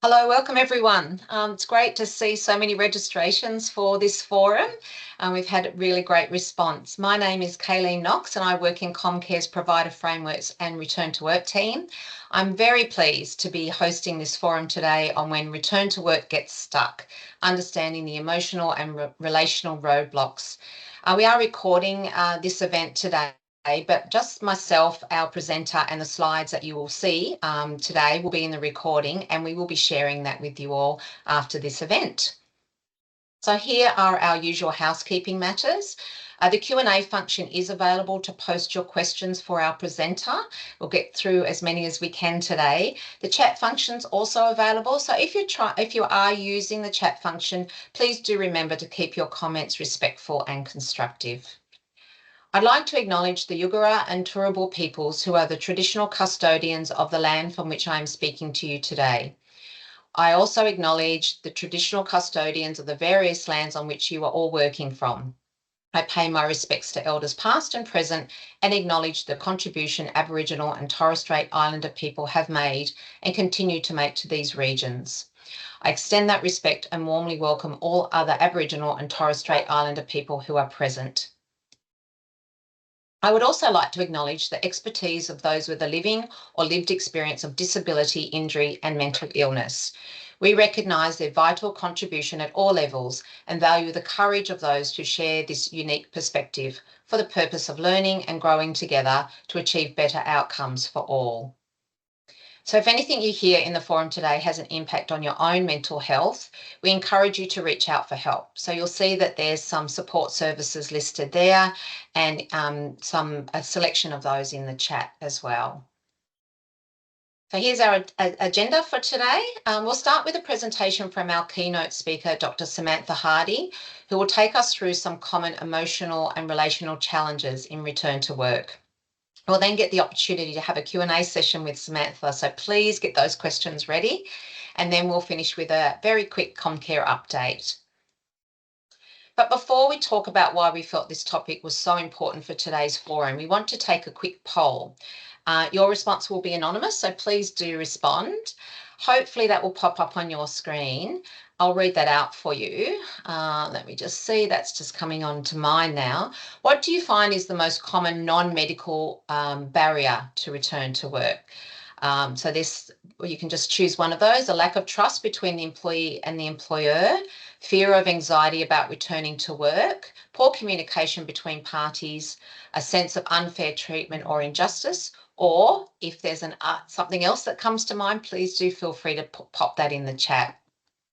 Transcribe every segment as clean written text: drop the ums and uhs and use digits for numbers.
Hello, welcome everyone. It's great to see so many registrations for this forum. We've had a really great response. My name is Kayleen Knox and I work in Comcare's Provider Frameworks and Return to Work team. I'm very pleased to be hosting this forum today on when return to work gets stuck, understanding the emotional and relational roadblocks. We are recording this event today, but just myself, our presenter, and the slides that you will see today will be in the recording, and we will be sharing that with you all after this event. So here are our usual housekeeping matters. The Q&A function is available to post your questions for our presenter. We'll get through as many as we can today. The chat function's also available. So if you are using the chat function, please do remember to keep your comments respectful and constructive. I'd like to acknowledge the Yugara and Turrbal peoples who are the traditional custodians of the land from which I am speaking to you today. I also acknowledge the traditional custodians of the various lands on which you are all working from. I pay my respects to elders past and present and acknowledge the contribution Aboriginal and Torres Strait Islander people have made and continue to make to these regions. I extend that respect and warmly welcome all other Aboriginal and Torres Strait Islander people who are present. I would also like to acknowledge the expertise of those with a living or lived experience of disability, injury and mental illness. We recognise their vital contribution at all levels and value the courage of those who share this unique perspective for the purpose of learning and growing together to achieve better outcomes for all. So if anything you hear in the forum today has an impact on your own mental health, we encourage you to reach out for help. So you'll see that there's some support services listed there and a selection of those in the chat as well. So here's our agenda for today. We'll start with a presentation from our keynote speaker, Dr. Samantha Hardy, who will take us through some common emotional and relational challenges in return to work. We'll then get the opportunity to have a Q&A session with Samantha, so please get those questions ready. And then we'll finish with a very quick Comcare update. But before we talk about why we felt this topic was so important for today's forum, we want to take a quick poll. Your response will be anonymous, so please do respond. Hopefully that will pop up on your screen. I'll read that out for you. Let me just see, that's just coming on to mine now. What do you find is the most common non-medical barrier to return to work? So you can just choose one of those: a lack of trust between the employee and the employer, fear of anxiety about returning to work, poor communication between parties, a sense of unfair treatment or injustice, or if there's something else that comes to mind, please do feel free to pop that in the chat.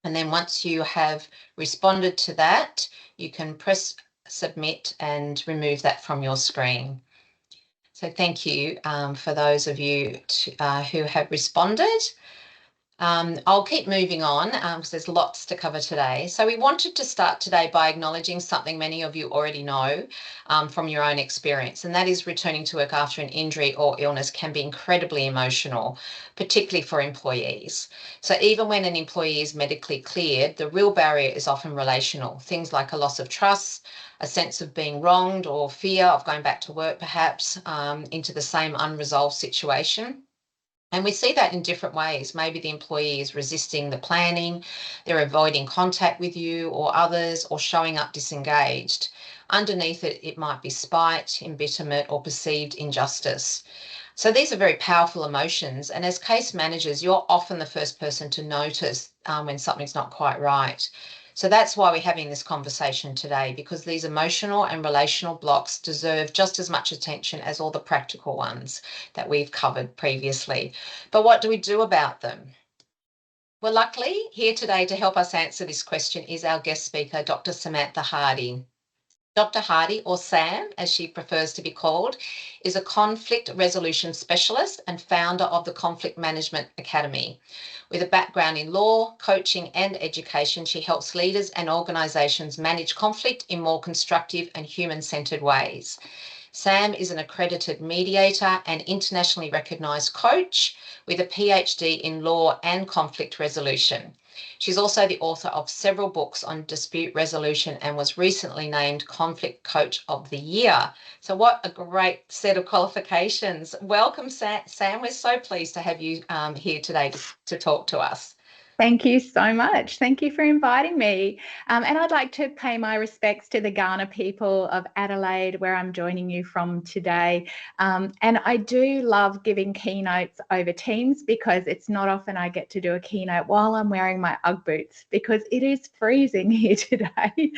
And then once you have responded to that, you can press submit and remove that from your screen. So thank you for those of you who have responded. I'll keep moving on because there's lots to cover today. So we wanted to start today by acknowledging something many of you already know from your own experience, and that is returning to work after an injury or illness can be incredibly emotional, particularly for employees. So even when an employee is medically cleared, the real barrier is often relational. Things like a loss of trust, a sense of being wronged, or fear of going back to work perhaps into the same unresolved situation. And we see that in different ways. Maybe the employee is resisting the planning, they're avoiding contact with you or others, or showing up disengaged. Underneath it, it might be spite, embitterment, or perceived injustice. So these are very powerful emotions. And as case managers, you're often the first person to notice when something's not quite right. So that's why we're having this conversation today, because these emotional and relational blocks deserve just as much attention as all the practical ones that we've covered previously. But what do we do about them? Well, luckily, here today to help us answer this question is our guest speaker, Dr. Samantha Hardy. Dr. Hardy, or Sam, as she prefers to be called, is a conflict resolution specialist and founder of the Conflict Management Academy. With a background in law, coaching and education, she helps leaders and organisations manage conflict in more constructive and human-centred ways. Sam is an accredited mediator and internationally recognised coach with a PhD in law and conflict resolution. She's also the author of several books on dispute resolution and was recently named Conflict Coach of the Year. So what a great set of qualifications. Welcome, Sam. We're so pleased to have you here today to talk to us. Thank you so much. Thank you for inviting me. And I'd like to pay my respects to the Kaurna people of Adelaide, where I'm joining you from today. And I do love giving keynotes over Teams because it's not often I get to do a keynote while I'm wearing my Ugg boots because it is freezing here today.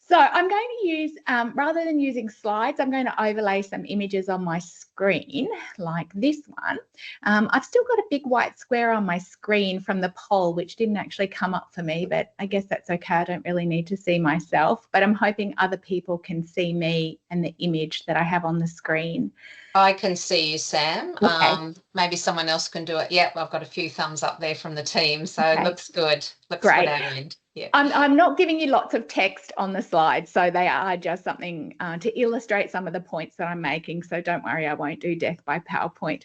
So I'm going to use, rather than using slides, I'm going to overlay some images on my screen like this one. I've still got a big white square on my screen from the poll, which didn't actually come up for me, but I guess that's okay. I don't really need to see myself, but I'm hoping other people can see me and the image that I have on the screen. I can see you, Sam. Okay. Maybe someone else can do it. Yep, I've got a few thumbs up there from the team, so Okay. it looks good. Looks Great. good at our end. Yeah. I'm not giving you lots of text on the slides, so they are just something to illustrate some of the points that I'm making, so don't worry, I won't do death by PowerPoint.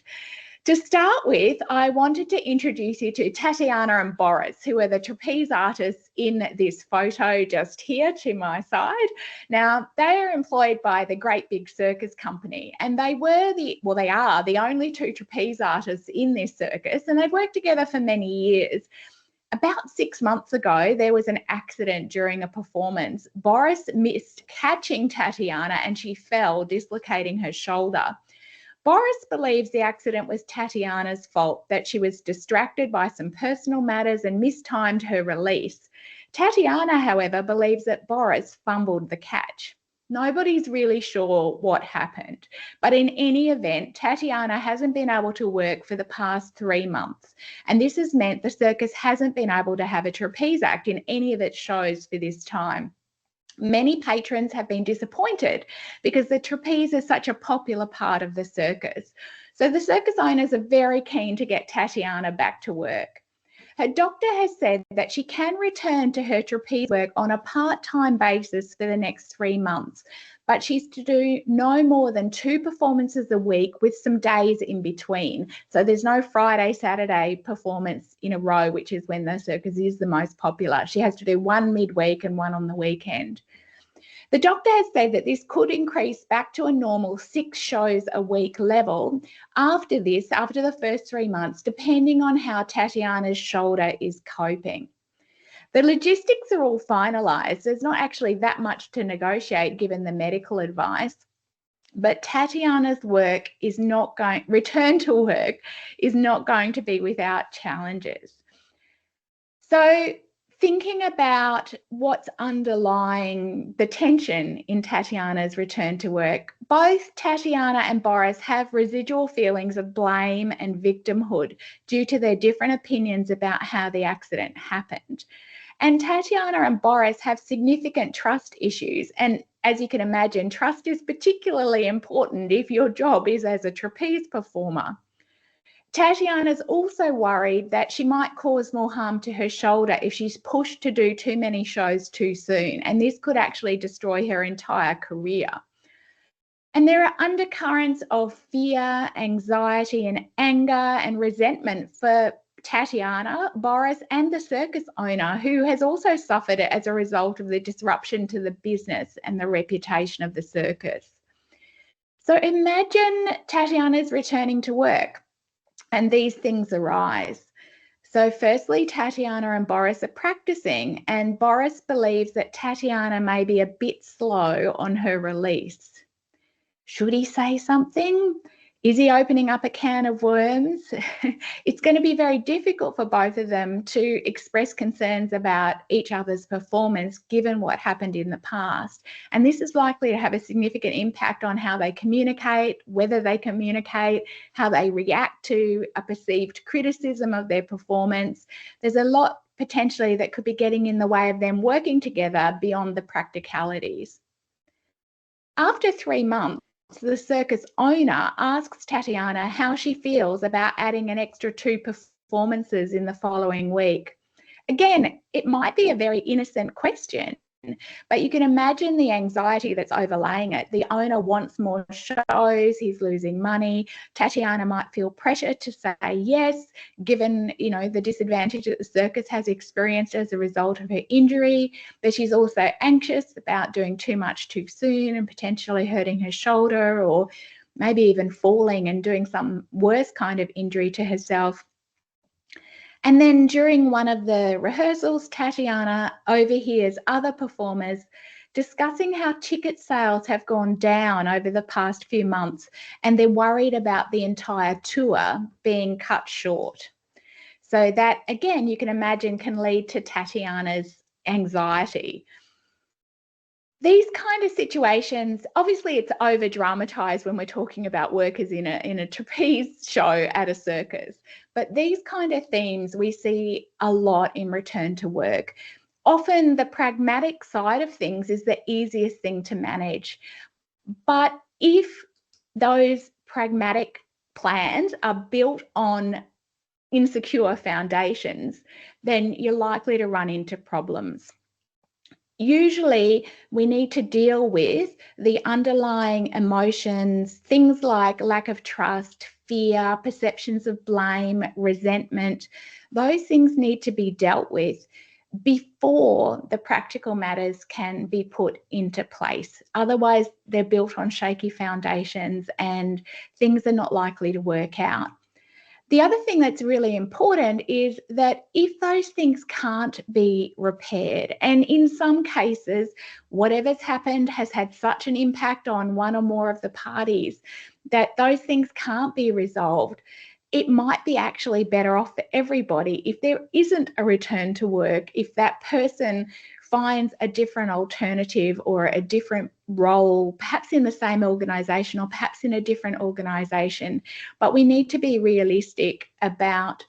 To start with, I wanted to introduce you to Tatiana and Boris, who are the trapeze artists in this photo just here to my side. Now, they are employed by the Great Big Circus Company, and they are the only two trapeze artists in this circus, and they've worked together for many years. About 6 months ago, there was an accident during a performance. Boris missed catching Tatiana and she fell, dislocating her shoulder. Boris believes the accident was Tatiana's fault, that she was distracted by some personal matters and mistimed her release. Tatiana, however, believes that Boris fumbled the catch. Nobody's really sure what happened, but in any event, Tatiana hasn't been able to work for the past 3 months, and this has meant the circus hasn't been able to have a trapeze act in any of its shows for this time. Many patrons have been disappointed because the trapeze is such a popular part of the circus. So the circus owners are very keen to get Tatiana back to work. Her doctor has said that she can return to her trapeze work on a part-time basis for the next 3 months, but she's to do no more than 2 performances a week with some days in between. So there's no Friday, Saturday performance in a row, which is when the circus is the most popular. She has to do 1 midweek and 1 on the weekend. The doctor has said that this could increase back to a normal 6 shows a week level after the first 3 months, depending on how Tatiana's shoulder is coping. The logistics are all finalised. There's not actually that much to negotiate given the medical advice, but Tatiana's return to work is not going to be without challenges. So, thinking about what's underlying the tension in Tatiana's return to work, both Tatiana and Boris have residual feelings of blame and victimhood due to their different opinions about how the accident happened. And Tatiana and Boris have significant trust issues. And as you can imagine, trust is particularly important if your job is as a trapeze performer. Tatiana's also worried that she might cause more harm to her shoulder if she's pushed to do too many shows too soon, and this could actually destroy her entire career. And there are undercurrents of fear, anxiety, and anger and resentment for Tatiana, Boris, and the circus owner, who has also suffered as a result of the disruption to the business and the reputation of the circus. So imagine Tatiana's returning to work and these things arise. So firstly, Tatiana and Boris are practicing, and Boris believes that Tatiana may be a bit slow on her release. Should he say something? Is he opening up a can of worms? It's going to be very difficult for both of them to express concerns about each other's performance given what happened in the past. And this is likely to have a significant impact on how they communicate, whether they communicate, how they react to a perceived criticism of their performance. There's a lot potentially that could be getting in the way of them working together beyond the practicalities. After 3 months, the circus owner asks Tatiana how she feels about adding an extra 2 performances in the following week. Again, it might be a very innocent question, but you can imagine the anxiety that's overlaying it. The owner wants more shows, he's losing money. Tatiana might feel pressure to say yes, given, the disadvantage that the circus has experienced as a result of her injury, but she's also anxious about doing too much too soon and potentially hurting her shoulder, or maybe even falling and doing some worse kind of injury to herself. And then during one of the rehearsals, Tatiana overhears other performers discussing how ticket sales have gone down over the past few months, and they're worried about the entire tour being cut short. So that, again, you can imagine can lead to Tatiana's anxiety. These kind of situations, obviously it's over dramatized when we're talking about workers in a trapeze show at a circus, but these kind of themes we see a lot in return to work. Often the pragmatic side of things is the easiest thing to manage, but if those pragmatic plans are built on insecure foundations, then you're likely to run into problems. Usually we need to deal with the underlying emotions, things like lack of trust, fear, perceptions of blame, resentment. Those things need to be dealt with before the practical matters can be put into place. Otherwise, they're built on shaky foundations and things are not likely to work out. The other thing that's really important is that if those things can't be repaired, and in some cases, whatever's happened has had such an impact on one or more of the parties that those things can't be resolved, it might be actually better off for everybody if there isn't a return to work, if that person finds a different alternative or a different role, perhaps in the same organisation or perhaps in a different organisation. But we need to be realistic about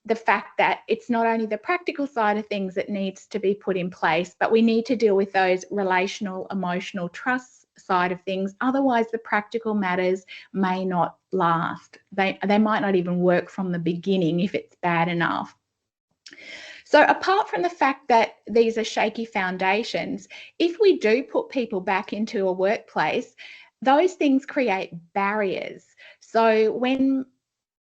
the fact that it's not only the practical side of things that needs to be put in place, but we need to deal with those relational, emotional, trust side of things. Otherwise, the practical matters may not last. They might not even work from the beginning if it's bad enough. So apart from the fact that these are shaky foundations, if we do put people back into a workplace, those things create barriers. So when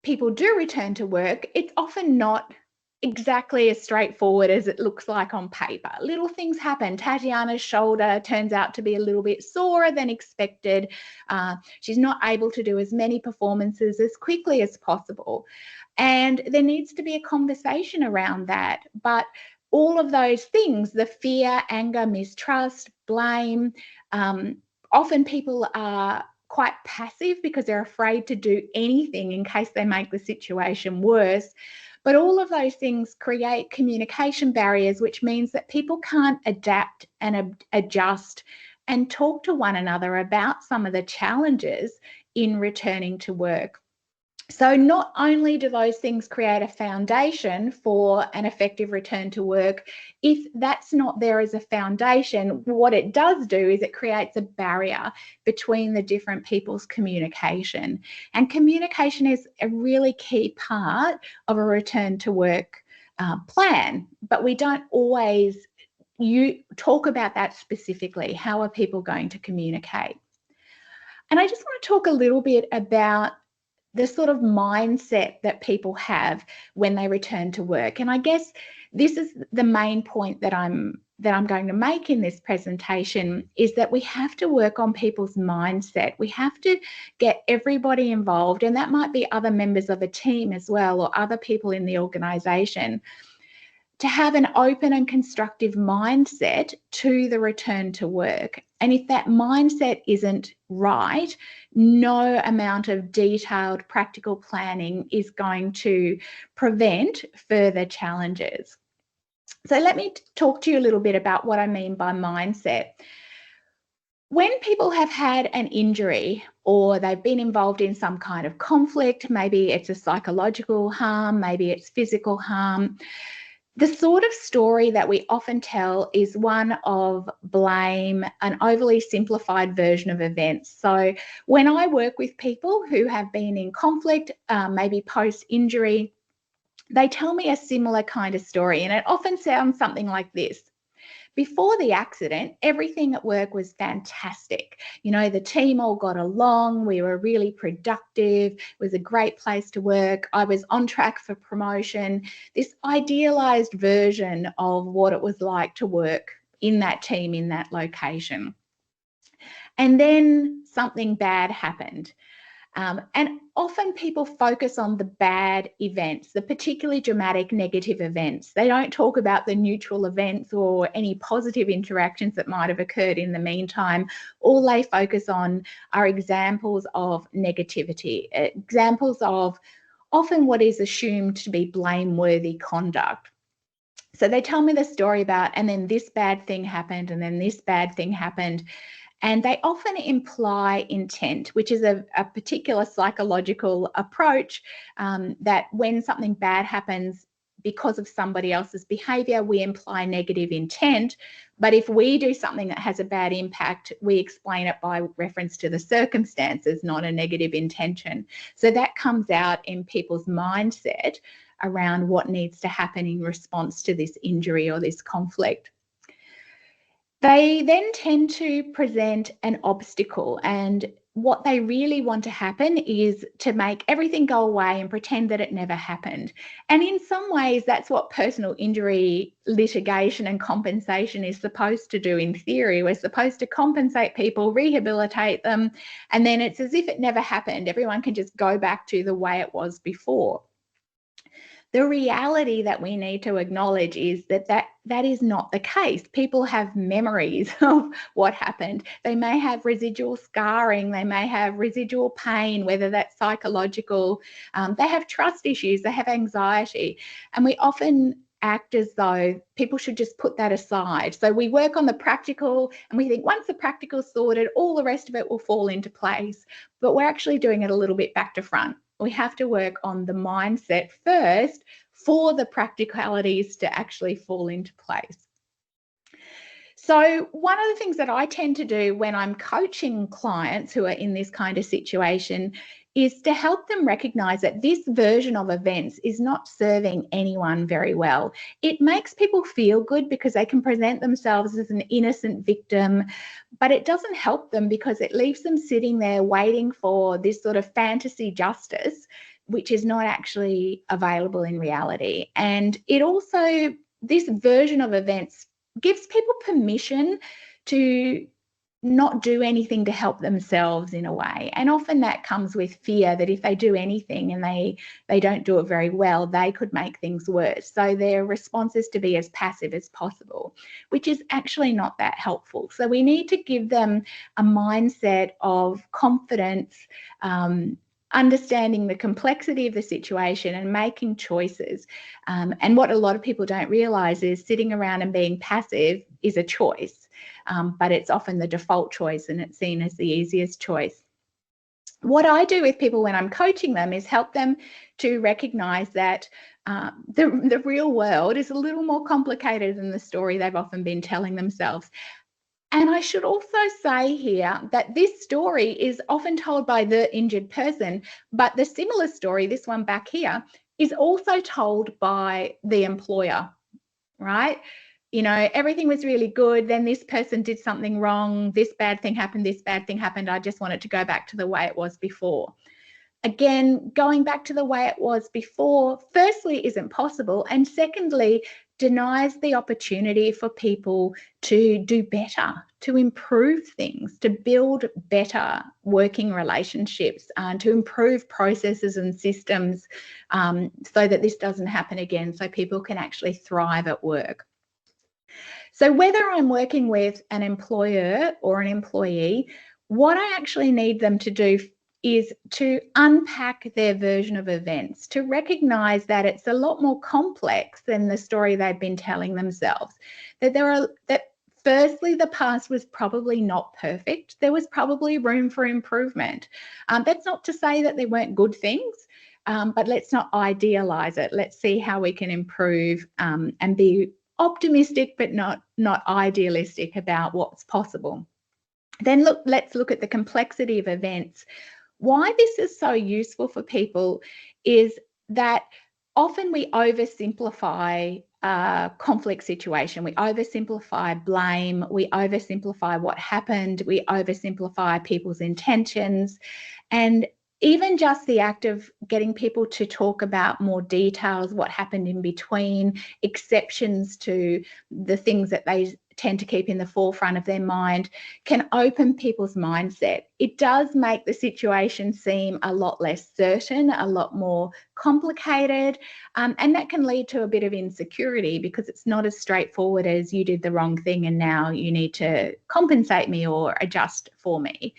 people do return to work, it's often not exactly as straightforward as it looks like on paper. Little things happen. Tatiana's shoulder turns out to be a little bit sorer than expected. She's not able to do as many performances as quickly as possible. And there needs to be a conversation around that. But all of those things, the fear, anger, mistrust, blame, often people are quite passive because they're afraid to do anything in case they make the situation worse. But all of those things create communication barriers, which means that people can't adapt and adjust and talk to one another about some of the challenges in returning to work. So not only do those things create a foundation for an effective return to work, if that's not there as a foundation, what it does do is it creates a barrier between the different people's communication. And communication is a really key part of a return to work plan, but we don't always talk about that specifically. How are people going to communicate? And I just want to talk a little bit about the sort of mindset that people have when they return to work. And I guess this is the main point that I'm going to make in this presentation, is that we have to work on people's mindset. We have to get everybody involved, and that might be other members of a team as well, or other people in the organisation, to have an open and constructive mindset to the return to work. And if that mindset isn't right, no amount of detailed practical planning is going to prevent further challenges. So let me talk to you a little bit about what I mean by mindset. When people have had an injury or they've been involved in some kind of conflict, maybe it's a psychological harm, maybe it's physical harm, the sort of story that we often tell is one of blame, an overly simplified version of events. So when I work with people who have been in conflict, maybe post-injury, they tell me a similar kind of story, and it often sounds something like this. Before the accident, everything at work was fantastic. You know, the team all got along. We were really productive. It was a great place to work. I was on track for promotion. This idealized version of what it was like to work in that team, in that location. And then something bad happened. And often people focus on the bad events, the particularly dramatic negative events. They don't talk about the neutral events or any positive interactions that might have occurred in the meantime. All they focus on are examples of negativity, examples of often what is assumed to be blameworthy conduct. So they tell me the story about, and then this bad thing happened, and then this bad thing happened. And they often imply intent, which is a particular psychological approach that when something bad happens because of somebody else's behavior, we imply negative intent. But if we do something that has a bad impact, we explain it by reference to the circumstances, not a negative intention. So that comes out in people's mindset around what needs to happen in response to this injury or this conflict. They then tend to present an obstacle, and what they really want to happen is to make everything go away and pretend that it never happened. And in some ways, that's what personal injury litigation and compensation is supposed to do in theory. We're supposed to compensate people, rehabilitate them, and then it's as if it never happened. Everyone can just go back to the way it was before. The reality that we need to acknowledge is that is not the case. People have memories of what happened. They may have residual scarring. They may have residual pain, whether that's psychological. They have trust issues. They have anxiety. And we often act as though people should just put that aside. So we work on the practical and we think once the practical's sorted, all the rest of it will fall into place. But we're actually doing it a little bit back to front. We have to work on the mindset first for the practicalities to actually fall into place. So one of the things that I tend to do when I'm coaching clients who are in this kind of situation is to help them recognize that this version of events is not serving anyone very well. It makes people feel good because they can present themselves as an innocent victim, but it doesn't help them because it leaves them sitting there waiting for this sort of fantasy justice, which is not actually available in reality. And it also, this version of events gives people permission to not do anything to help themselves in a way. And often that comes with fear that if they do anything and they don't do it very well, they could make things worse. So their response is to be as passive as possible, which is actually not that helpful. So we need to give them a mindset of confidence, understanding the complexity of the situation and making choices. And what a lot of people don't realize is sitting around and being passive is a choice, but it's often the default choice and it's seen as the easiest choice. What I do with people when I'm coaching them is help them to recognize that the real world is a little more complicated than the story they've often been telling themselves. And I should also say here that this story is often told by the injured person, but the similar story, this one back here, is also told by the employer, right? You know, everything was really good, then this person did something wrong, this bad thing happened, I just want it to go back to the way it was before. Again, going back to the way it was before, firstly, isn't possible, and secondly, denies the opportunity for people to do better, to improve things, to build better working relationships, and to improve processes and systems so that this doesn't happen again, so people can actually thrive at work. So whether I'm working with an employer or an employee, what I actually need them to do is to unpack their version of events, to recognize that it's a lot more complex than the story they've been telling themselves. That firstly, the past was probably not perfect. There was probably room for improvement. That's not to say that there weren't good things, but let's not idealize it. Let's see how we can improve and be optimistic, but not idealistic about what's possible. Then let's look at the complexity of events. Why this is so useful for people is that often we oversimplify a conflict situation. We oversimplify blame. We oversimplify what happened. We oversimplify people's intentions. And even just the act of getting people to talk about more details, what happened in between, exceptions to the things that they tend to keep in the forefront of their mind can open people's mindset. It does make the situation seem a lot less certain, a lot more complicated, and that can lead to a bit of insecurity because it's not as straightforward as you did the wrong thing and now you need to compensate me or adjust for me.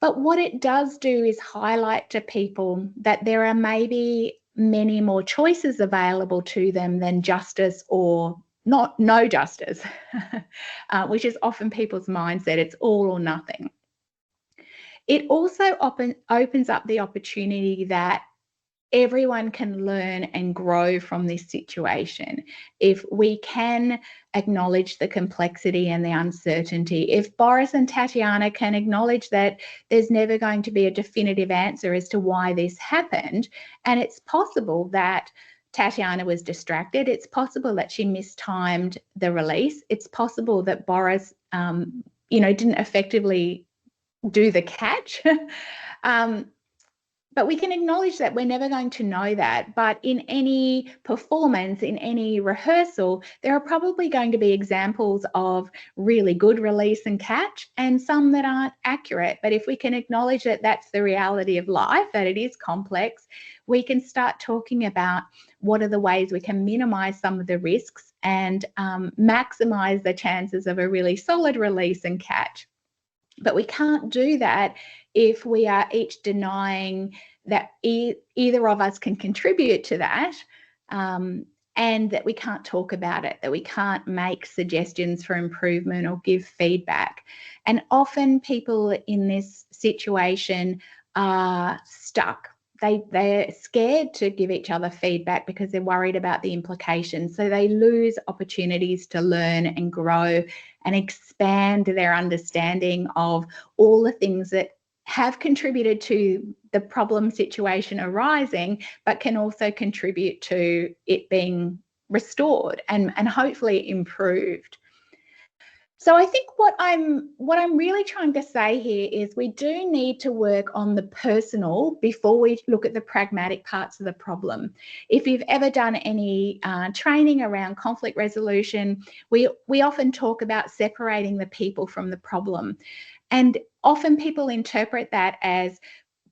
But what it does do is highlight to people that there are maybe many more choices available to them than justice or no justice, which is often people's mindset. It's all or nothing. It also opens up the opportunity that everyone can learn and grow from this situation. If we can acknowledge the complexity and the uncertainty, if Boris and Tatiana can acknowledge that there's never going to be a definitive answer as to why this happened, and it's possible that Tatiana was distracted, it's possible that she mistimed the release, it's possible that Boris, didn't effectively do the catch. But we can acknowledge that we're never going to know that. But in any performance, in any rehearsal, there are probably going to be examples of really good release and catch and some that aren't accurate. But if we can acknowledge that that's the reality of life, that it is complex, we can start talking about what are the ways we can minimize some of the risks and maximize the chances of a really solid release and catch. But we can't do that if we are each denying that either of us can contribute to that, and that we can't talk about it, that we can't make suggestions for improvement or give feedback. And often people in this situation are stuck. They're scared to give each other feedback because they're worried about the implications. So they lose opportunities to learn and grow and expand their understanding of all the things that have contributed to the problem situation arising, but can also contribute to it being restored and hopefully improved. So I think what I'm really trying to say here is we do need to work on the personal before we look at the pragmatic parts of the problem. If you've ever done any training around conflict resolution, we often talk about separating the people from the problem. And often people interpret that as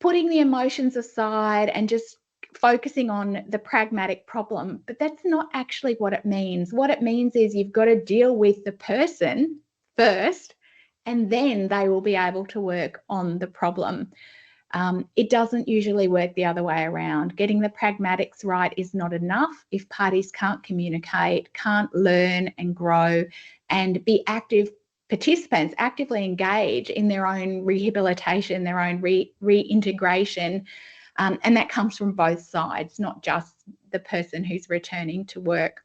putting the emotions aside and just focusing on the pragmatic problem, but that's not actually what it means. What it means is you've got to deal with the person first, and then they will be able to work on the problem. It doesn't usually work the other way around. Getting the pragmatics right is not enough if parties can't communicate, can't learn and grow and be active participants, actively engage in their own rehabilitation, their own reintegration. And that comes from both sides, not just the person who's returning to work.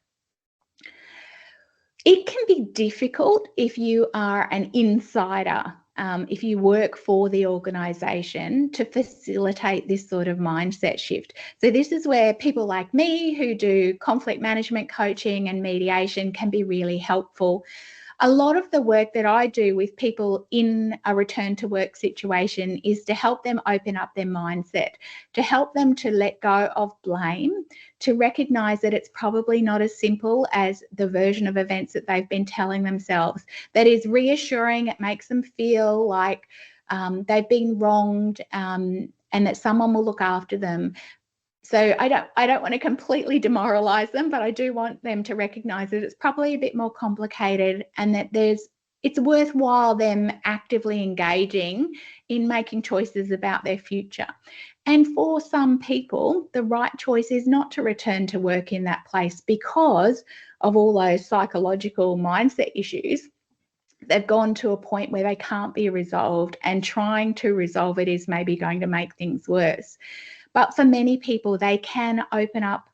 It can be difficult if you are an insider, if you work for the organisation, to facilitate this sort of mindset shift. So this is where people like me who do conflict management coaching and mediation can be really helpful. A lot of the work that I do with people in a return to work situation is to help them open up their mindset, to help them to let go of blame, to recognise that it's probably not as simple as the version of events that they've been telling themselves. That is reassuring. It makes them feel like they've been wronged and that someone will look after them. So I don't want to completely demoralize them, but I do want them to recognize that it's probably a bit more complicated and that it's worthwhile them actively engaging in making choices about their future. And for some people, the right choice is not to return to work in that place because of all those psychological mindset issues. They've gone to a point where they can't be resolved, and trying to resolve it is maybe going to make things worse. But for many people, they can open up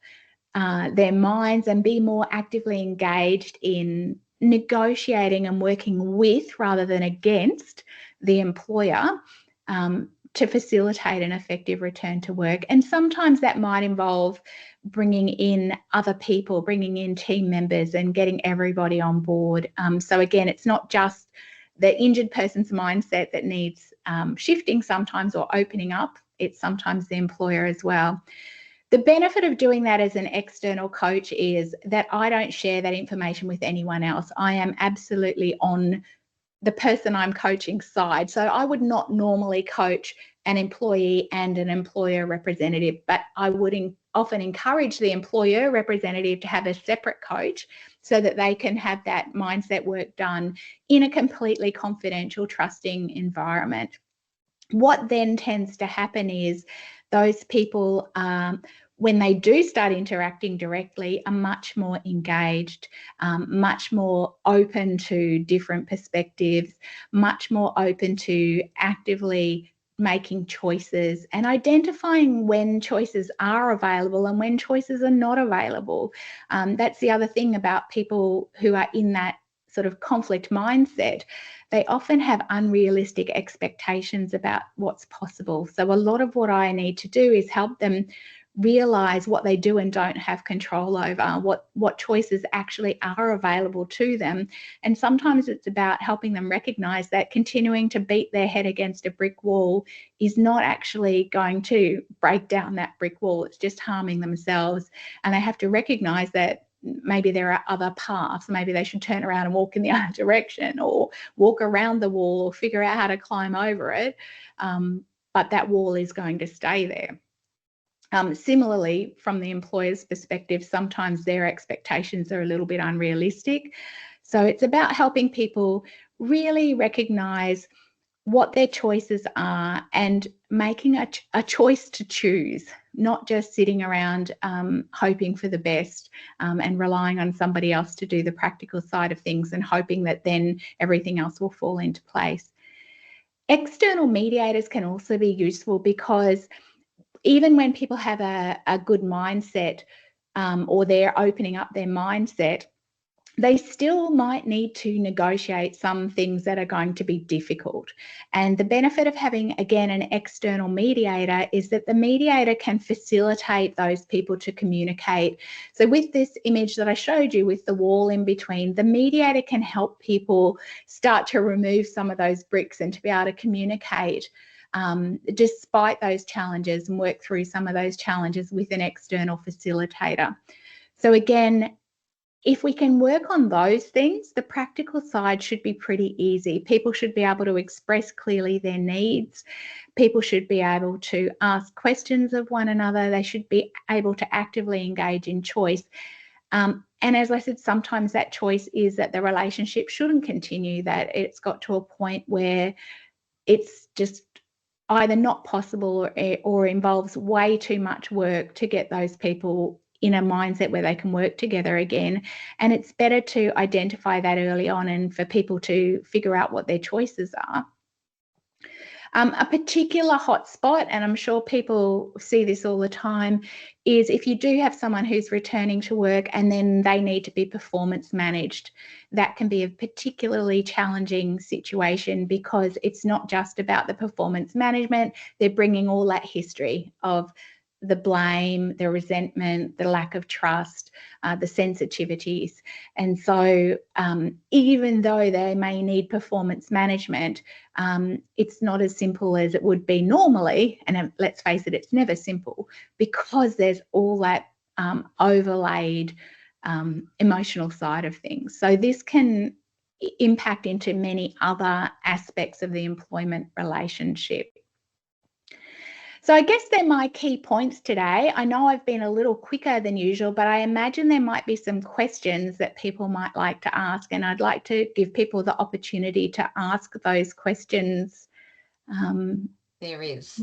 their minds and be more actively engaged in negotiating and working with rather than against the employer to facilitate an effective return to work. And sometimes that might involve bringing in other people, bringing in team members and getting everybody on board. So again, it's not just the injured person's mindset that needs shifting sometimes or opening up. It's sometimes the employer as well. The benefit of doing that as an external coach is that I don't share that information with anyone else. I am absolutely on the person I'm coaching side. So I would not normally coach an employee and an employer representative, but I would often encourage the employer representative to have a separate coach so that they can have that mindset work done in a completely confidential, trusting environment. What then tends to happen is those people, when they do start interacting directly, are much more engaged, much more open to different perspectives, much more open to actively making choices and identifying when choices are available and when choices are not available. That's the other thing about people who are in that sort of conflict mindset. They often have unrealistic expectations about what's possible. So a lot of what I need to do is help them realize what they do and don't have control over, what choices actually are available to them. And sometimes it's about helping them recognize that continuing to beat their head against a brick wall is not actually going to break down that brick wall. It's just harming themselves. And they have to recognize that maybe there are other paths. Maybe they should turn around and walk in the other direction, or walk around the wall, or figure out how to climb over it. But that wall is going to stay there. Similarly, from the employer's perspective, sometimes their expectations are a little bit unrealistic. So it's about helping people really recognize what their choices are and making a choice to choose, not just sitting around hoping for the best and relying on somebody else to do the practical side of things and hoping that then everything else will fall into place. External mediators can also be useful because even when people have a good mindset or they're opening up their mindset, they still might need to negotiate some things that are going to be difficult. And the benefit of having, again, an external mediator is that the mediator can facilitate those people to communicate. So with this image that I showed you with the wall in between, the mediator can help people start to remove some of those bricks and to be able to communicate despite those challenges and work through some of those challenges with an external facilitator. So again, if we can work on those things, the practical side should be pretty easy. People should be able to express clearly their needs. People should be able to ask questions of one another. They should be able to actively engage in choice. And as I said, sometimes that choice is that the relationship shouldn't continue, that it's got to a point where it's just either not possible or involves way too much work to get those people in a mindset where they can work together again. And it's better to identify that early on and for people to figure out what their choices are. A particular hotspot, and I'm sure people see this all the time, is if you do have someone who's returning to work and then they need to be performance managed. That can be a particularly challenging situation because it's not just about the performance management. They're bringing all that history of the blame, the resentment, the lack of trust, the sensitivities. And so even though they may need performance management, it's not as simple as it would be normally. And let's face it, it's never simple because there's all that overlaid emotional side of things. So this can impact into many other aspects of the employment relationship. So I guess they're my key points today. I know I've been a little quicker than usual, but I imagine there might be some questions that people might like to ask, and I'd like to give people the opportunity to ask those questions. There is.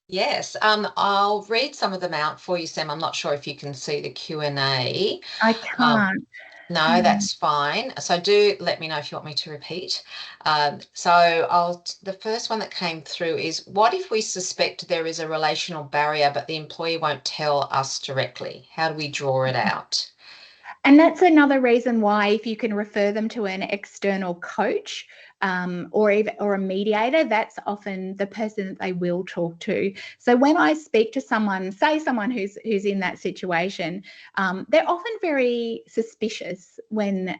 Yes, I'll read some of them out for you, Sam. I'm not sure if you can see the Q&A. I can't. No, that's fine. So do let me know if you want me to repeat. The first one that came through is, what if we suspect there is a relational barrier, but the employee won't tell us directly? How do we draw it out? And that's another reason why, if you can refer them to an external coach or a mediator, that's often the person that they will talk to. So when I speak to someone, say someone who's in that situation, they're often very suspicious when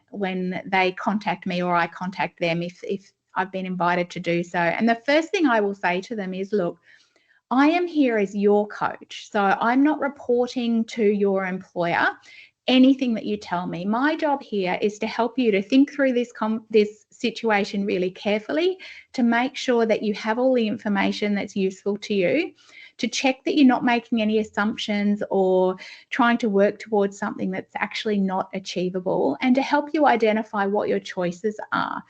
they contact me or I contact them if I've been invited to do so. And the first thing I will say to them is, look, I am here as your coach. So I'm not reporting to your employer anything that you tell me. My job here is to help you to think through this situation really carefully, to make sure that you have all the information that's useful to you, to check that you're not making any assumptions or trying to work towards something that's actually not achievable, and to help you identify what your choices are.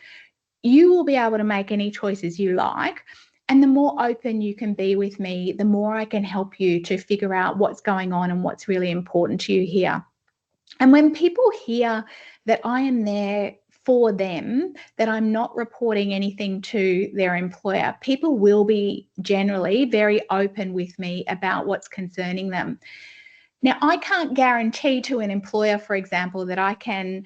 You will be able to make any choices you like. And the more open you can be with me, the more I can help you to figure out what's going on and what's really important to you here. And when people hear that I am there for them, that I'm not reporting anything to their employer, people will be generally very open with me about what's concerning them. Now, I can't guarantee to an employer, for example, that I can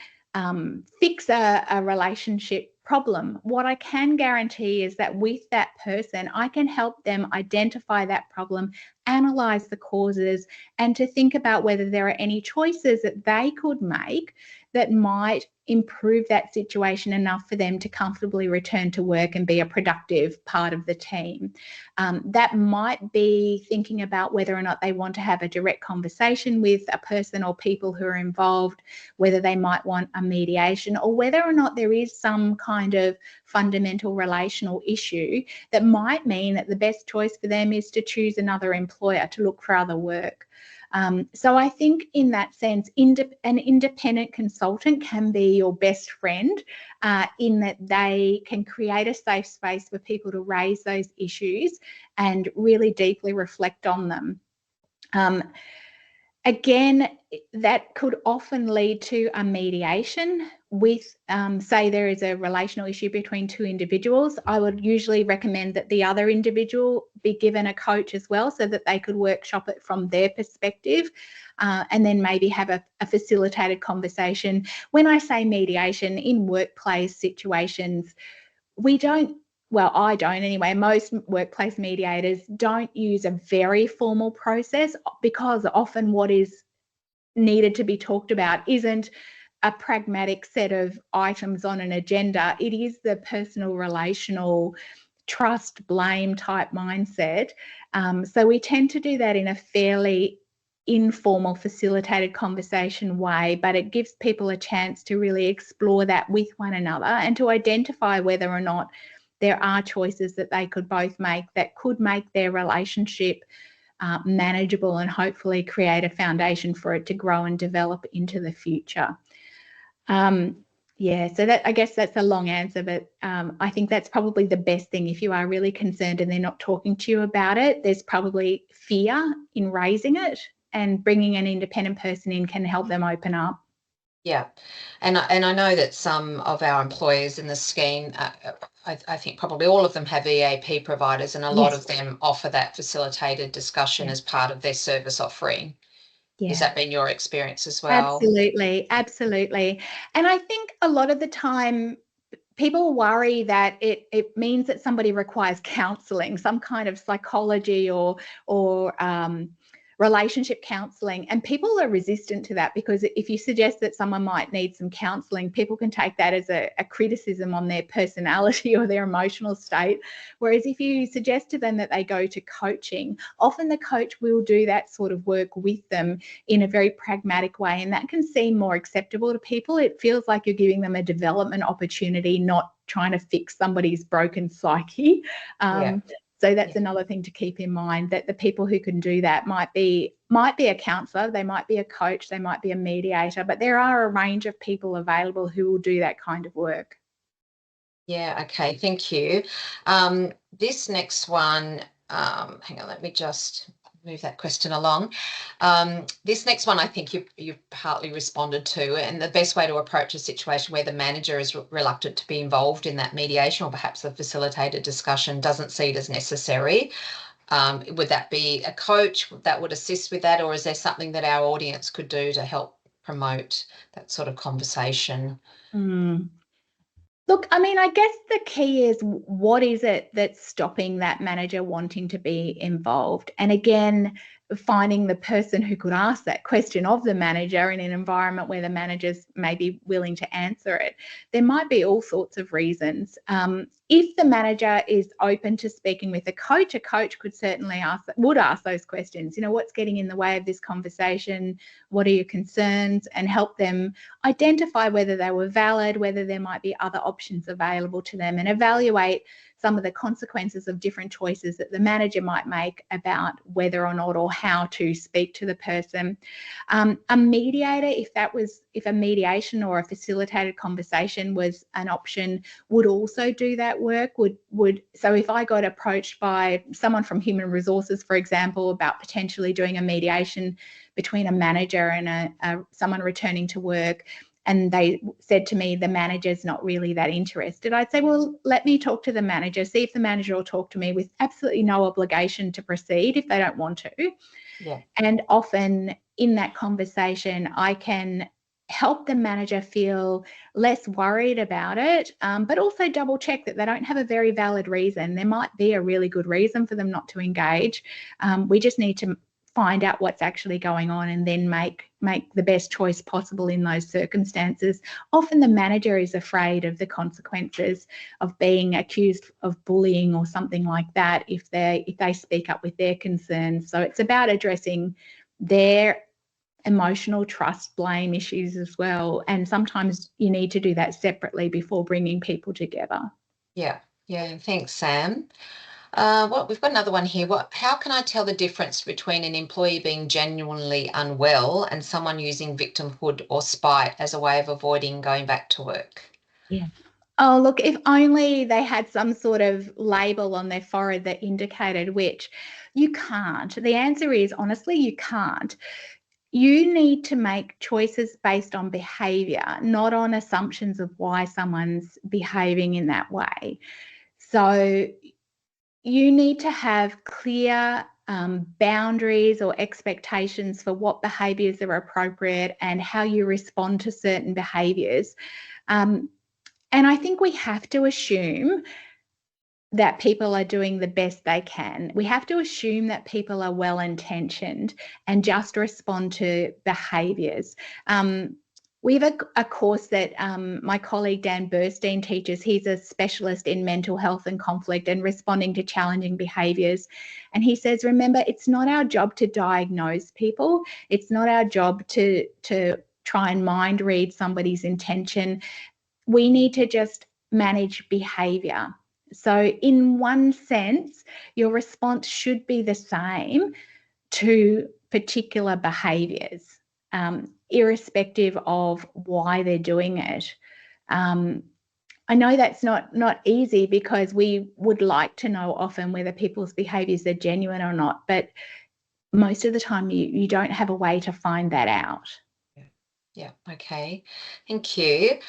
fix a relationship problem. What I can guarantee is that with that person, I can help them identify that problem, analyze the causes, and to think about whether there are any choices that they could make that might improve that situation enough for them to comfortably return to work and be a productive part of the team. That might be thinking about whether or not they want to have a direct conversation with a person or people who are involved, whether they might want a mediation, or whether or not there is some kind of fundamental relational issue that might mean that the best choice for them is to choose another employer, to look for other work. So I think in that sense, an independent consultant can be your best friend in that they can create a safe space for people to raise those issues and really deeply reflect on them. Again, that could often lead to a mediation with, say there is a relational issue between two individuals. I would usually recommend that the other individual be given a coach as well, so that they could workshop it from their perspective, and then maybe have a facilitated conversation. When I say mediation in workplace situations, I don't anyway, most workplace mediators don't use a very formal process, because often what is needed to be talked about isn't a pragmatic set of items on an agenda. It is the personal, relational, trust, blame type mindset. So we tend to do that in a fairly informal, facilitated conversation way, but it gives people a chance to really explore that with one another and to identify whether or not there are choices that they could both make that could make their relationship manageable and hopefully create a foundation for it to grow and develop into the future. Yeah, so that, I guess that's a long answer, but I think that's probably the best thing. If you are really concerned and they're not talking to you about it, there's probably fear in raising it, and bringing an independent person in can help them open up. Yeah, and I know that some of our employers in the scheme, I think probably all of them have EAP providers, and a lot of them offer that facilitated discussion as part of their service offering. Yeah. Has that been your experience as well? Absolutely, absolutely. And I think a lot of the time people worry that it means that somebody requires counselling, some kind of psychology or relationship counselling, and people are resistant to that, because if you suggest that someone might need some counselling, people can take that as a criticism on their personality or their emotional state. Whereas if you suggest to them that they go to coaching, often the coach will do that sort of work with them in a very pragmatic way, and that can seem more acceptable to people. It feels like you're giving them a development opportunity, not trying to fix somebody's broken psyche. So that's another thing to keep in mind, that the people who can do that might be a counsellor, they might be a coach, they might be a mediator, but there are a range of people available who will do that kind of work. Yeah, okay, thank you. This next one, hang on, let me just move that question along. This next one, I think you've partly responded to, and the best way to approach a situation where the manager is reluctant to be involved in that mediation, or perhaps the facilitated discussion doesn't see it as necessary. Would that be a coach that would assist with that, or is there something that our audience could do to help promote that sort of conversation? Look, I mean, I guess the key is, what is it that's stopping that manager wanting to be involved? And again, finding the person who could ask that question of the manager in an environment where the manager's maybe willing to answer it. There might be all sorts of reasons. If the manager is open to speaking with a coach could certainly would ask those questions. You know, what's getting in the way of this conversation? What are your concerns? And help them identify whether they were valid, whether there might be other options available to them, and evaluate some of the consequences of different choices that the manager might make about whether or not or how to speak to the person. A mediator, if a mediation or a facilitated conversation was an option, would also do that work. So if I got approached by someone from human resources, for example, about potentially doing a mediation between a manager and someone returning to work, and they said to me, the manager's not really that interested, I'd say, well, let me talk to the manager, see if the manager will talk to me, with absolutely no obligation to proceed if they don't want to. Yeah. And often in that conversation, I can help the manager feel less worried about it, but also double check that they don't have a very valid reason. There might be a really good reason for them not to engage. We just need to find out what's actually going on and then make the best choice possible in those circumstances. Often the manager is afraid of the consequences of being accused of bullying or something like that if they speak up with their concerns. So it's about addressing their emotional trust blame issues as well. And sometimes you need to do that separately before bringing people together. Yeah. Thanks, Sam. We've got another one here. How can I tell the difference between an employee being genuinely unwell and someone using victimhood or spite as a way of avoiding going back to work? Yeah. Oh, look, if only they had some sort of label on their forehead that indicated which. You can't. The answer is, honestly, you can't. You need to make choices based on behaviour, not on assumptions of why someone's behaving in that way. So you need to have clear boundaries or expectations for what behaviours are appropriate and how you respond to certain behaviours. And I think we have to assume that people are doing the best they can. We have to assume that people are well-intentioned and just respond to behaviours. We have a course that my colleague Dan Burstein teaches. He's a specialist in mental health and conflict and responding to challenging behaviours. And he says, remember, it's not our job to diagnose people. It's not our job to try and mind read somebody's intention. We need to just manage behaviour. So in one sense, your response should be the same to particular behaviours, irrespective of why they're doing it. I know that's not easy because we would like to know often whether people's behaviours are genuine or not, but most of the time you don't have a way to find that out. Yeah, okay. Thank you.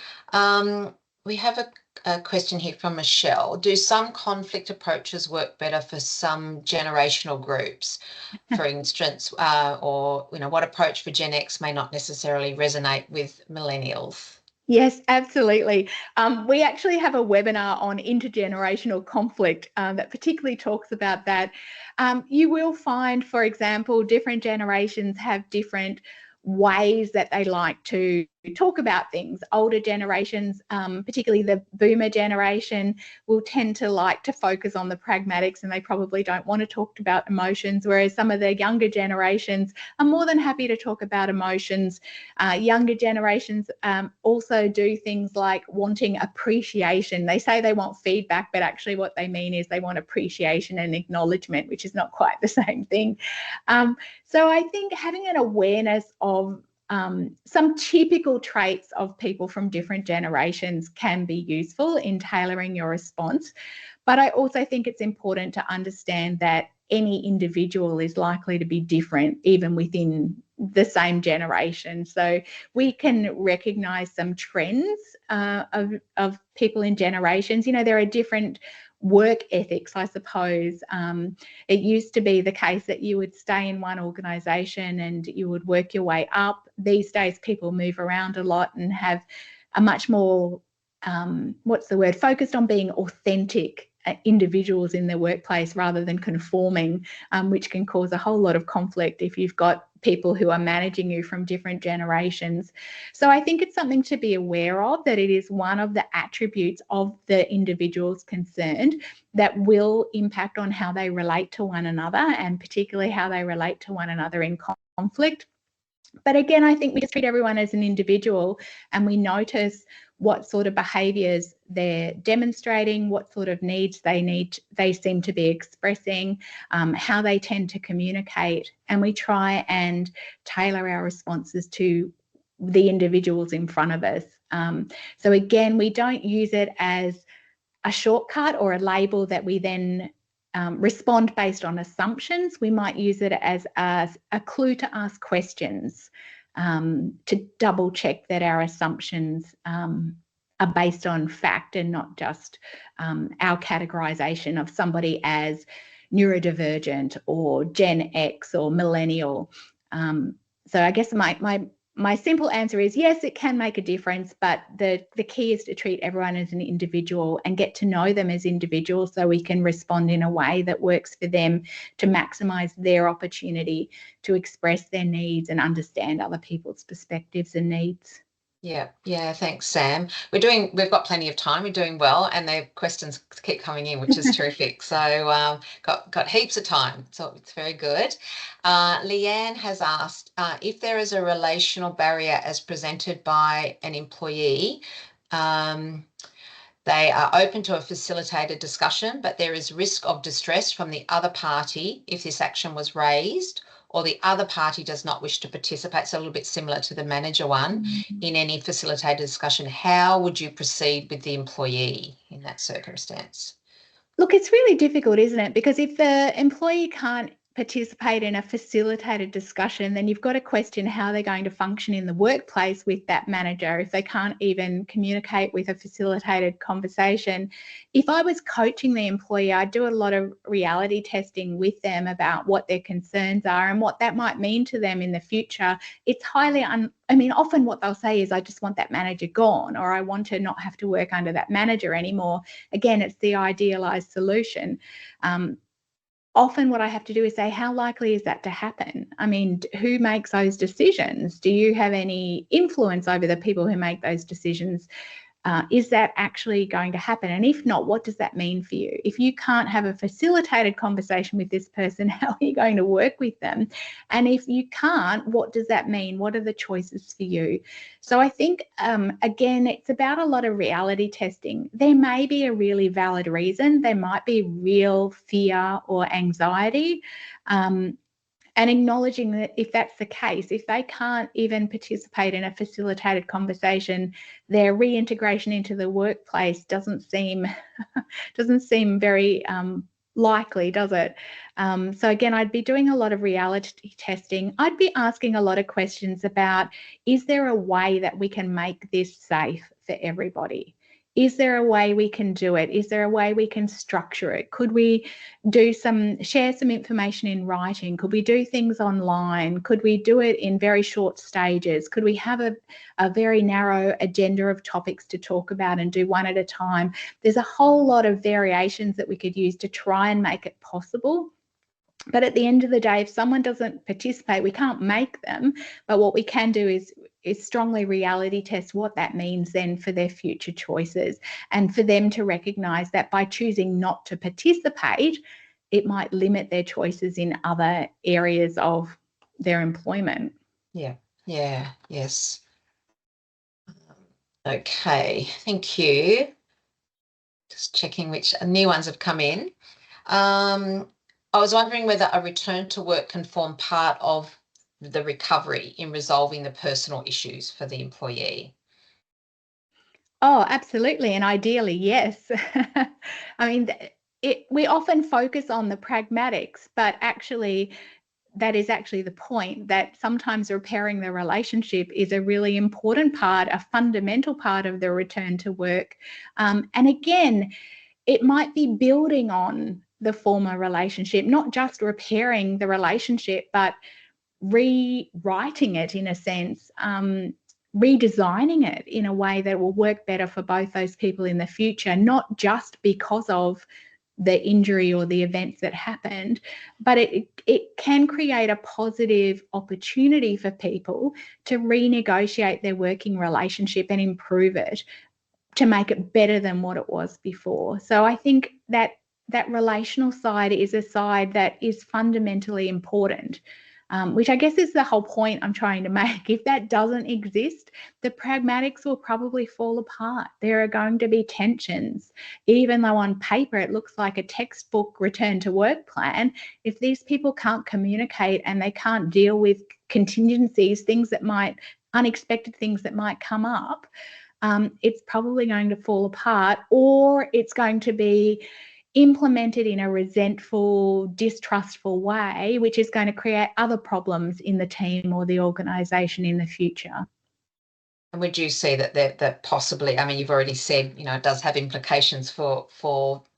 We have a question here from Michelle. Do some conflict approaches work better for some generational groups? For instance, or what approach for Gen X may not necessarily resonate with millennials? Yes, absolutely. We actually have a webinar on intergenerational conflict that particularly talks about that. You will find, for example, different generations have different ways that they like to talk about things. Older generations, particularly the boomer generation, will tend to like to focus on the pragmatics and they probably don't want to talk about emotions, whereas some of the younger generations are more than happy to talk about emotions. Younger generations also do things like wanting appreciation. They say they want feedback, but actually what they mean is they want appreciation and acknowledgement, which is not quite the same thing. So I think having an awareness of some typical traits of people from different generations can be useful in tailoring your response. But I also think it's important to understand that any individual is likely to be different even within the same generation. So we can recognise some trends of people in generations. There are different work ethics, I suppose. It used to be the case that you would stay in one organisation and you would work your way up. These days, people move around a lot and have a much more, focused on being authentic individuals in the workplace rather than conforming, which can cause a whole lot of conflict if you've got people who are managing you from different generations. So I think it's something to be aware of, that it is one of the attributes of the individuals concerned that will impact on how they relate to one another, and particularly how they relate to one another in conflict. But again, I think we just treat everyone as an individual, and we notice what sort of behaviours they're demonstrating, what sort of needs they seem to be expressing, how they tend to communicate, and we try and tailor our responses to the individuals in front of us. So again, we don't use it as a shortcut or a label that we then respond based on assumptions. We might use it as a clue to ask questions, to double check that our assumptions are based on fact and not just our categorization of somebody as neurodivergent or Gen X or millennial. So I guess my simple answer is yes, it can make a difference, but the key is to treat everyone as an individual and get to know them as individuals, so we can respond in a way that works for them to maximise their opportunity to express their needs and understand other people's perspectives and needs. Yeah, thanks, Sam. We've got plenty of time. We're doing well, and the questions keep coming in, which is terrific. So got heaps of time, so it's very good. Leanne has asked if there is a relational barrier as presented by an employee. They are open to a facilitated discussion, but there is risk of distress from the other party if this action was raised, or the other party does not wish to participate. So a little bit similar to the manager one, in any facilitated discussion. How would you proceed with the employee in that circumstance? Look, it's really difficult, isn't it? Because if the employee can't participate in a facilitated discussion, then you've got to question how they're going to function in the workplace with that manager if they can't even communicate with a facilitated conversation. If I was coaching the employee, I'd do a lot of reality testing with them about what their concerns are and what that might mean to them in the future. It's highly often what they'll say is, I just want that manager gone, or I want to not have to work under that manager anymore. Again, it's the idealized solution. Often what I have to do is say, how likely is that to happen? I mean, who makes those decisions? Do you have any influence over the people who make those decisions? Is that actually going to happen? And if not, what does that mean for you? If you can't have a facilitated conversation with this person, how are you going to work with them? And if you can't, what does that mean? What are the choices for you? So I think, again, it's about a lot of reality testing. There may be a really valid reason. There might be real fear or anxiety. And acknowledging that if that's the case, if they can't even participate in a facilitated conversation, their reintegration into the workplace doesn't seem very likely, does it? So again, I'd be doing a lot of reality testing. I'd be asking a lot of questions about, is there a way that we can make this safe for everybody? Is there a way we can do it? Is there a way we can structure it? Could we share some information in writing? Could we do things online? Could we do it in very short stages? Could we have a very narrow agenda of topics to talk about and do one at a time? There's a whole lot of variations that we could use to try and make it possible. But at the end of the day, if someone doesn't participate, we can't make them. But what we can do is strongly reality test what that means then for their future choices, and for them to recognise that by choosing not to participate, it might limit their choices in other areas of their employment. Yes. Okay, thank you. Just checking which new ones have come in. I was wondering whether a return to work can form part of the recovery in resolving the personal issues for the employee. Oh, absolutely. And ideally, yes. I mean, we often focus on the pragmatics, but actually, that is actually the point, that sometimes repairing the relationship is a really important part, a fundamental part of the return to work. And again, it might be building on the former relationship, not just repairing the relationship, but rewriting it in a sense, redesigning it in a way that will work better for both those people in the future, not just because of the injury or the events that happened, but it can create a positive opportunity for people to renegotiate their working relationship and improve it to make it better than what it was before. So I think that relational side is a side that is fundamentally important, which I guess is the whole point I'm trying to make. If that doesn't exist, the pragmatics will probably fall apart. There are going to be tensions. Even though on paper it looks like a textbook return to work plan, if these people can't communicate and they can't deal with contingencies, unexpected things that might come up, it's probably going to fall apart, or it's going to be implemented in a resentful, distrustful way, which is going to create other problems in the team or the organisation in the future. And would you see that possibly, I mean, you've already said, it does have implications for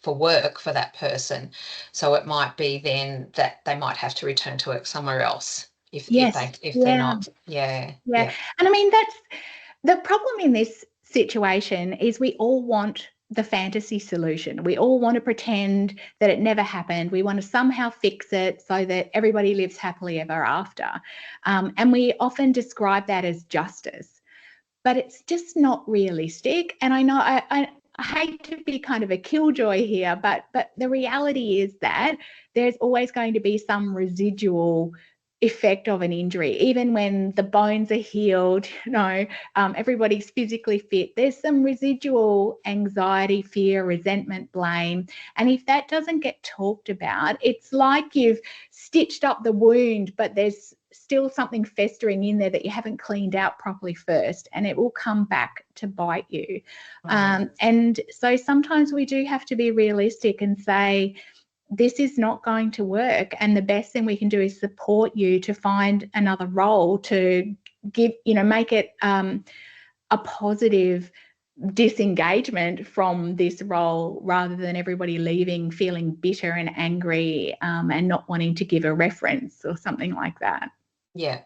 work for that person. So it might be then that they might have to return to work somewhere else if they're not. Yeah. And I mean, that's the problem in this situation is we all want the fantasy solution. We all want to pretend that it never happened. We want to somehow fix it so that everybody lives happily ever after. And we often describe that as justice, but it's just not realistic. And I know I hate to be kind of a killjoy here, but the reality is that there's always going to be some residual effect of an injury. Even when the bones are healed, everybody's physically fit, there's some residual anxiety, fear, resentment, blame. And if that doesn't get talked about, it's like you've stitched up the wound, but there's still something festering in there that you haven't cleaned out properly first, and it will come back to bite you. And so sometimes we do have to be realistic and say, this is not going to work, and the best thing we can do is support you to find another role to make it a positive disengagement from this role, rather than everybody leaving feeling bitter and angry and not wanting to give a reference or something like that. Yeah.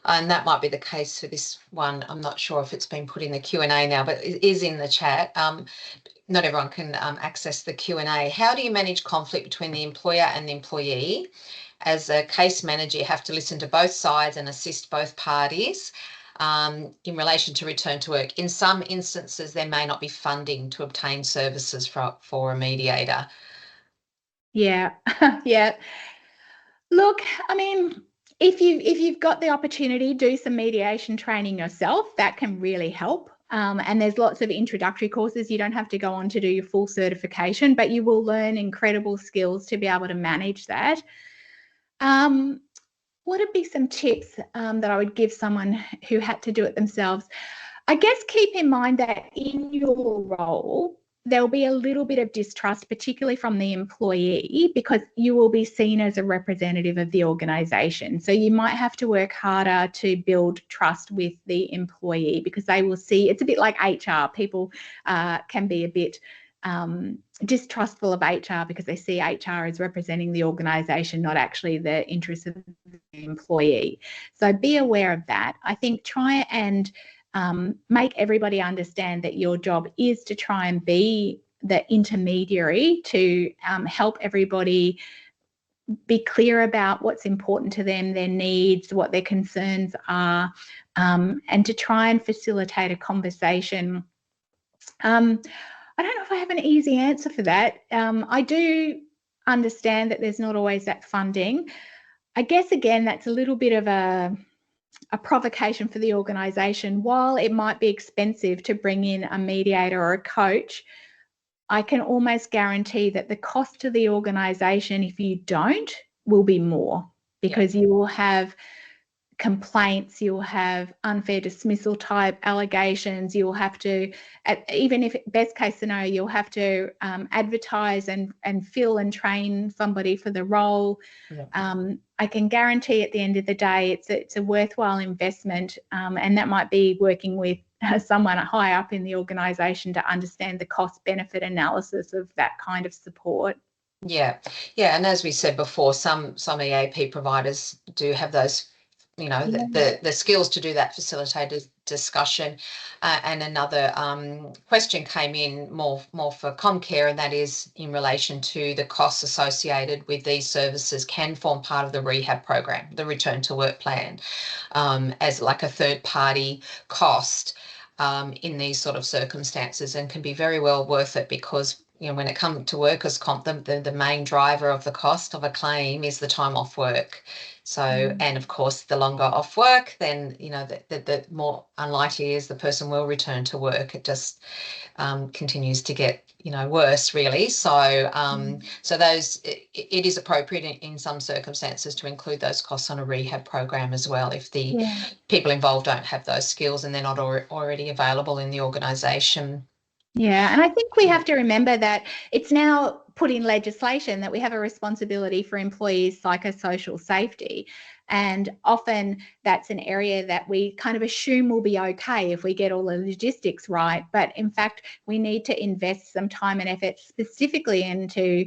And that might be the case for this one. I'm not sure if it's been put in the Q&A now, but it is in the chat. Not everyone can access the Q&A. How do you manage conflict between the employer and the employee? As a case manager, you have to listen to both sides and assist both parties in relation to return to work. In some instances, there may not be funding to obtain services for a mediator. Yeah. Look, I mean, if you've got the opportunity, do some mediation training yourself. That can really help. And there's lots of introductory courses. You don't have to go on to do your full certification, but you will learn incredible skills to be able to manage that. What would be some tips that I would give someone who had to do it themselves? I guess keep in mind that in your role, there'll be a little bit of distrust, particularly from the employee, because you will be seen as a representative of the organisation. So you might have to work harder to build trust with the employee, because they will see, it's a bit like HR. People can be a bit distrustful of HR because they see HR as representing the organisation, not actually the interests of the employee. So be aware of that. I think try and make everybody understand that your job is to try and be the intermediary to help everybody be clear about what's important to them, their needs, what their concerns are, and to try and facilitate a conversation. I don't know if I have an easy answer for that. I do understand that there's not always that funding. I guess, again, that's a little bit of a provocation for the organisation. While it might be expensive to bring in a mediator or a coach, I can almost guarantee that the cost to the organisation, if you don't, will be more, because you will have complaints, you'll have unfair dismissal type allegations, you'll have to, even if best case scenario, you'll have to advertise and fill and train somebody for the role. I can guarantee at the end of the day it's a worthwhile investment, and that might be working with someone high up in the organisation to understand the cost benefit analysis of that kind of support. Yeah, and as we said before, some EAP providers do have those you know, the skills to do that facilitated discussion. And another question came in more for Comcare, and that is in relation to the costs associated with these services can form part of the rehab program, the return to work plan, as like a third party cost in these sort of circumstances, and can be very well worth it, because you know, when it comes to workers' comp, the main driver of the cost of a claim is the time off work. So, and of course, the longer off work, then, you know, the more unlikely is the person will return to work. It just continues to get, you know, worse, really. So, so it is appropriate in some circumstances to include those costs on a rehab program as well, if the people involved don't have those skills and they're not already available in the organisation. Yeah, and I think we have to remember that it's now put in legislation that we have a responsibility for employees' psychosocial safety. And often that's an area that we kind of assume will be okay if we get all the logistics right. But in fact, we need to invest some time and effort specifically into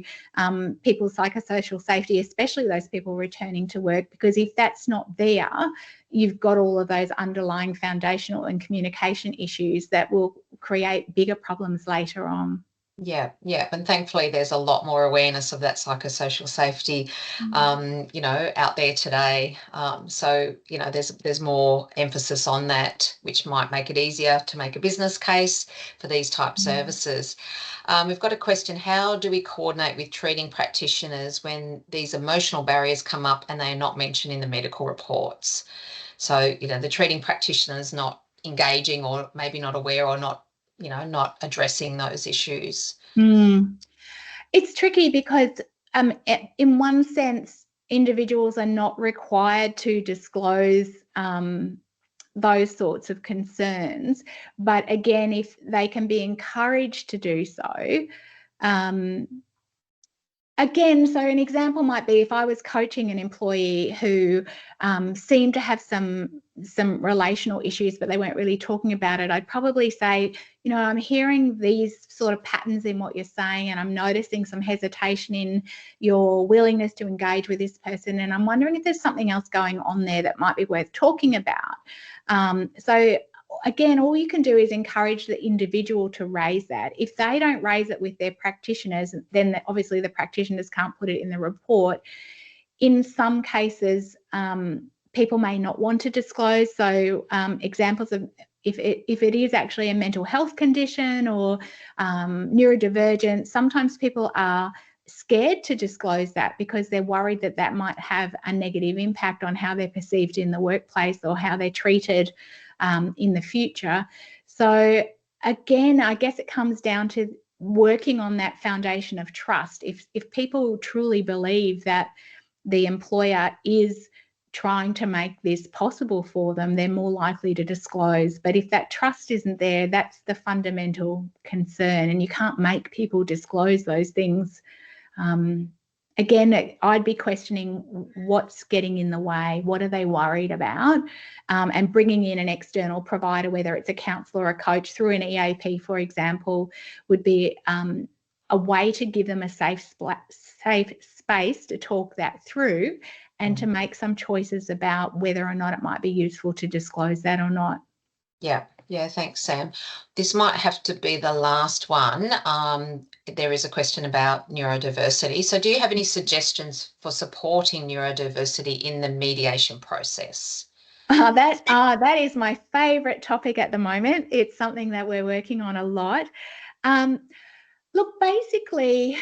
people's psychosocial safety, especially those people returning to work, because if that's not there, you've got all of those underlying foundational and communication issues that will create bigger problems later on. Yeah, and thankfully there's a lot more awareness of that psychosocial safety, you know, out there today. So, you know, there's more emphasis on that, which might make it easier to make a business case for these type services. We've got a question: how do we coordinate with treating practitioners when these emotional barriers come up and they are not mentioned in the medical reports? So, you know, the treating practitioner is not engaging, or maybe not aware, or not, you know, not addressing those issues. It's tricky because in one sense, individuals are not required to disclose those sorts of concerns. But again, if they can be encouraged to do so, again, so an example might be if I was coaching an employee who seemed to have some relational issues, but they weren't really talking about it, I'd probably say, you know, I'm hearing these sort of patterns in what you're saying, and I'm noticing some hesitation in your willingness to engage with this person, and I'm wondering if there's something else going on there that might be worth talking about. So again, all you can do is encourage the individual to raise that. If they don't raise it with their practitioners, then obviously the practitioners can't put it in the report. In some cases, people may not want to disclose. So examples of if it is actually a mental health condition or neurodivergent, sometimes people are scared to disclose that because they're worried that that might have a negative impact on how they're perceived in the workplace or how they're treated in the future. So again, I guess it comes down to working on that foundation of trust. If people truly believe that the employer is trying to make this possible for them, they're more likely to disclose. But if that trust isn't there, that's the fundamental concern, and you can't make people disclose those things. Again, I'd be questioning what's getting in the way, what are they worried about, and bringing in an external provider, whether it's a counsellor or a coach through an EAP, for example, would be a way to give them a safe space to talk that through and to make some choices about whether or not it might be useful to disclose that or not. Yeah, thanks, Sam. This might have to be the last one. There is a question about neurodiversity. So do you have any suggestions for supporting neurodiversity in the mediation process? That is my favourite topic at the moment. It's something that we're working on a lot. Look, basically,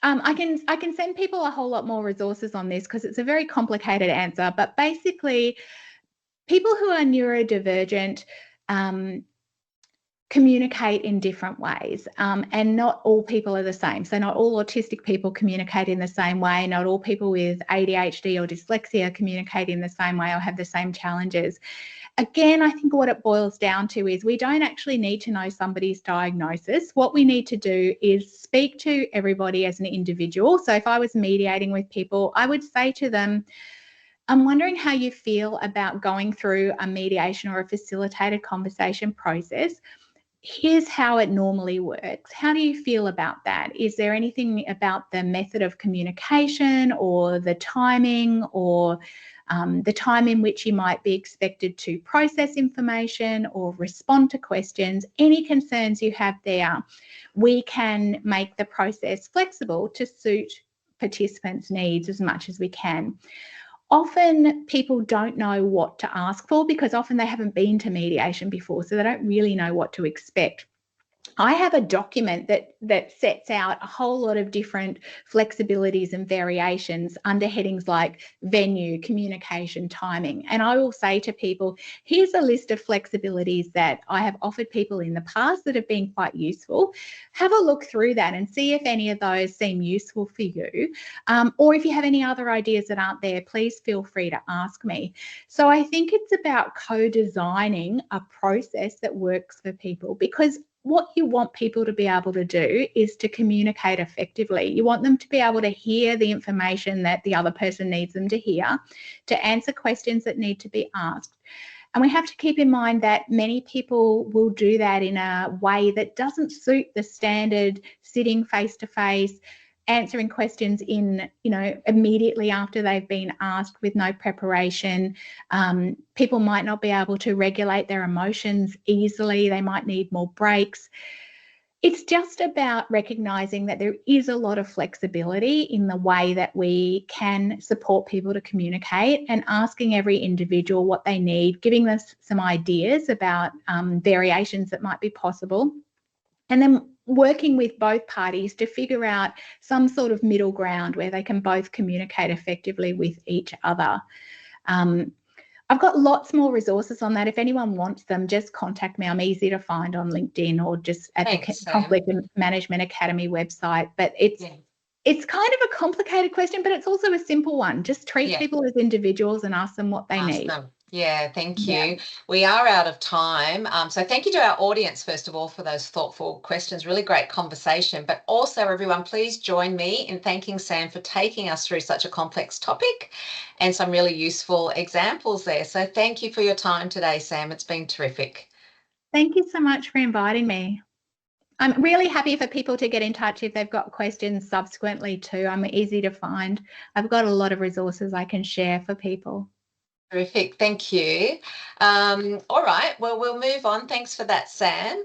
I can send people a whole lot more resources on this because it's a very complicated answer. But basically, people who are neurodivergent communicate in different ways, and not all people are the same. So not all autistic people communicate in the same way. Not all people with ADHD or dyslexia communicate in the same way or have the same challenges. Again, I think what it boils down to is we don't actually need to know somebody's diagnosis. What we need to do is speak to everybody as an individual. So if I was mediating with people, I would say to them, I'm wondering how you feel about going through a mediation or a facilitated conversation process. Here's how it normally works. How do you feel about that? Is there anything about the method of communication or the timing or the time in which you might be expected to process information or respond to questions, any concerns you have there, we can make the process flexible to suit participants' needs as much as we can. Often people don't know what to ask for because often they haven't been to mediation before, so they don't really know what to expect. I have a document that sets out a whole lot of different flexibilities and variations under headings like venue, communication, timing. And I will say to people, here's a list of flexibilities that I have offered people in the past that have been quite useful. Have a look through that and see if any of those seem useful for you. Or if you have any other ideas that aren't there, please feel free to ask me. So I think it's about co-designing a process that works for people, because what you want people to be able to do is to communicate effectively. You want them to be able to hear the information that the other person needs them to hear, to answer questions that need to be asked. And we have to keep in mind that many people will do that in a way that doesn't suit the standard sitting face-to-face, answering questions in, immediately after they've been asked with no preparation. People might not be able to regulate their emotions easily. They might need more breaks. It's just about recognizing that there is a lot of flexibility in the way that we can support people to communicate, and asking every individual what they need, giving them some ideas about variations that might be possible, and then working with both parties to figure out some sort of middle ground where they can both communicate effectively with each other. I've got lots more resources on that. If anyone wants them, just contact me. I'm easy to find on LinkedIn or just at the Conflict Management Academy website. But it's kind of a complicated question, but it's also a simple one. Just treat people as individuals and ask them what they need. Yeah, thank you. We are out of time. So thank you to our audience, first of all, for those thoughtful questions. Really great conversation. But also, everyone, please join me in thanking Sam for taking us through such a complex topic and some really useful examples there. So thank you for your time today, Sam. It's been terrific. Thank you so much for inviting me. I'm really happy for people to get in touch if they've got questions subsequently too. I'm easy to find. I've got a lot of resources I can share for people. Terrific, thank you. All right, well, we'll move on. Thanks for that, Sam.